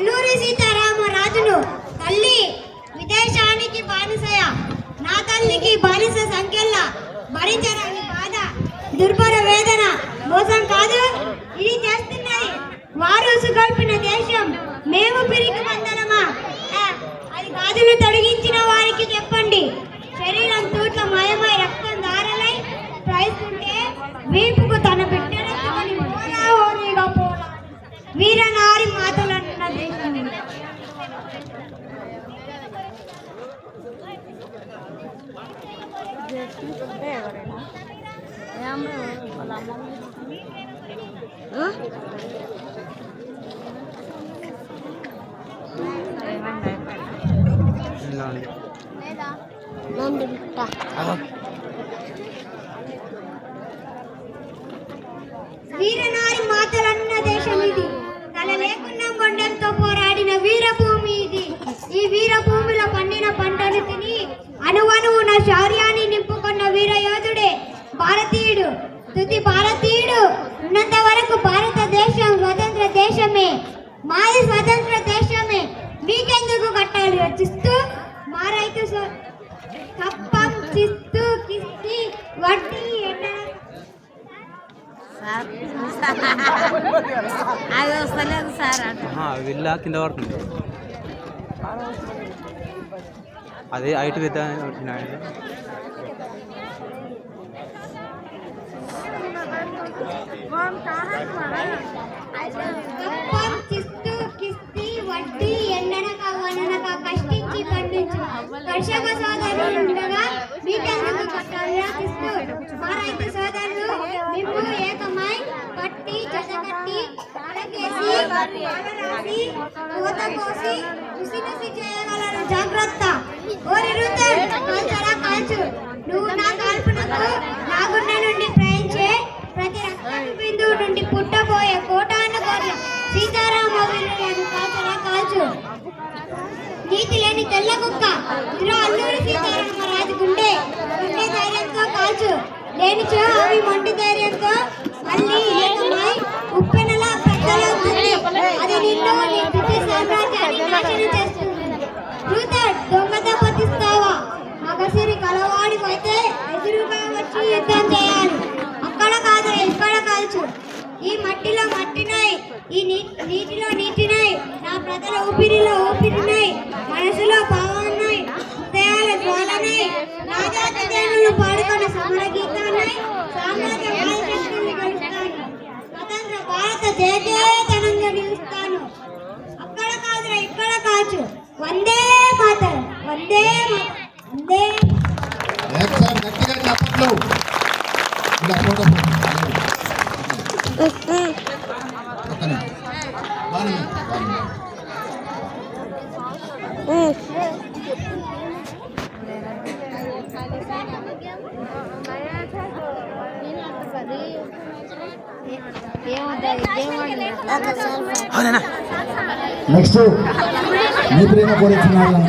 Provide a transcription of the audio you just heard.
అల్లూరి సీతారామరాజును తల్లి విదేశానికి బానిసయ నా తల్లికి బానిస సంఖ్యల భరించరాని బాధ దుర్భర వేదన మోసం కాదు ఇది చేస్తున్నది వారు సుగల్పిన దేశం మేము పిరికి మందనమా అది గాజులు తొలగించిన వారికి చెప్పండి శరీరం తూట్ల మయమై రక్తం దారలై ప్రయత్నింటే వీపుకు తన బిడ్డని వీరనారి మాతలన్న దేశం వీరనారి మాతలన్న దేశం ఇది తల లేకున్నా గొండెంతో పోరాడిన వీరభూమి ఇది ఈ వీరభూమిలో పండిన పంటలు తిని అణువణువున శౌర్యాన్ని నింపుకున్న వీరయోధుడే భారతీయుడు తుది భారతీయుడు ఉన్నంత వరకు భారతదేశం స్వతంత్ర దేశమే మాది స్వతంత్ర దేశమే మీకెందుకు కట్టాలి రచిస్తూ మా రైతు కప్పం చిస్తూ కిస్తి వడ్డీ అది వస్తలేదు సార్ విల్ల కింద పడుతుంది అదే హైట్ పెద్ద వడ్డీ ఎండనక వననక కష్టించి పండించు కర్షక సోదరులుగా మీకెందుకు కట్టాలిస్తూ మా రైతు సోదరులు మేము ఏకమై పట్టి చెదగట్టి అరకేసి రాసి కోత కోసి ఉసి చేయగలను జాగ్రత్త ఓరి రుతర్ కాల్చరా కాల్చు నువ్వు నా కాల్పునకు నా గుండె నుండి ప్రయాణించే ప్రతి రక్తపు బిందువు నుండి పుట్టబోయే కోటాను కోట్ల సీతారామ వీరులను కాల్చరా కాల్చు నీతి లేని తెల్ల కుక్క ఇరు అల్లూరి సీతారామరాజు గుండె ధైర్యంతో కాల్చు లేనిచో అవి మొండి ధైర్యంతో మళ్ళీ ఏకమై ఉప్పెనలా పెద్దలవుతుంది అది నిన్ను నీ బ్రిటిష్ సామ్రాజ్యాన్ని నాశనం చేస్తుంది రూతర్ దొంగతో పతిస్తావా మగసిరి కలవాడికైతే ఎదురుగా వచ్చి యుద్ధం చేయాలి అక్కడ కాదు ఎక్కడ కాల్చు ఈ మట్టిలో మట్టినై ఈ నీటిలో నీటినై నా ప్రజల ఊపిరిలో ఊపిరినై మనసులో భావాన్నై హృదయాల జ్వాలనై రాజాతి దేనులు పాడుకున్న సమర గీతానై సామ్రాజ్య వాయుశక్తుల్ని కలుస్తాను స్వతంత్ర భారత జయజయతనంగా నిలుస్తాను అక్కడ కాదురా ఇక్కడ కాచు వందే మాతరం వందే వందే గట్టిగా చెప్పట్లు నెక్స్ట్ మీ ప్రేమ కోరుతున్నారు